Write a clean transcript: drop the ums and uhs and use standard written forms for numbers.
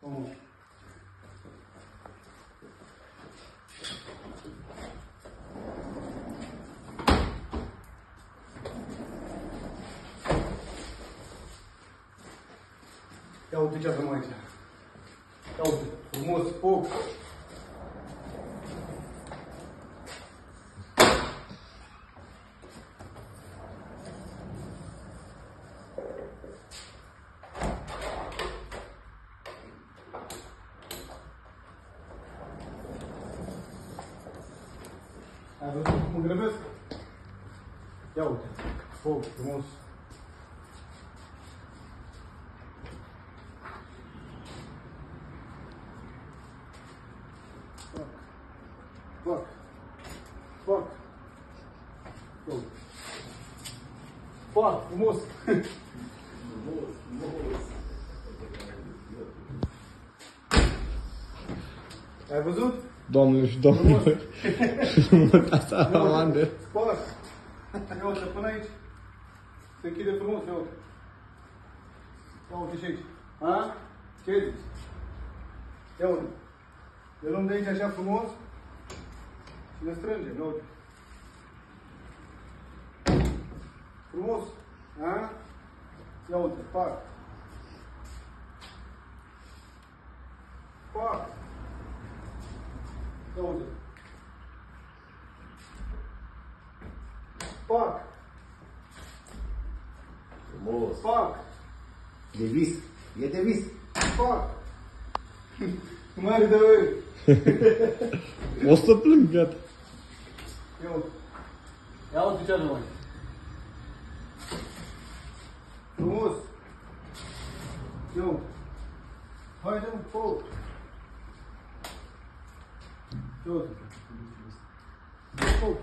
Vamos. Ia uite ce avem aici. Ia uite, frumos foc. Ai văzut cum mă grăbesc? Ia uite, foc frumos. Fac. Fac. Fac, frumos. Ai văzut? Doamne și domnilor, asta la mandă. Fac. Ia uite, până aici. Se închide frumos, ia uite. Ia uite și aici. A? Ce zici? Ia uite. Le luăm de aici așa frumos și le strângem, ia uite. Frumos. A? Ia uite, fac. Fac. Ia uite. Fac. Frumos. Fac. De vis. E de vis. Fac. Mari de voi. O să plâng, gata. Ia uite. Ia uite ce avem aici. Frumos. Ia uite. Hai dăm foc. Ia uite. Foc.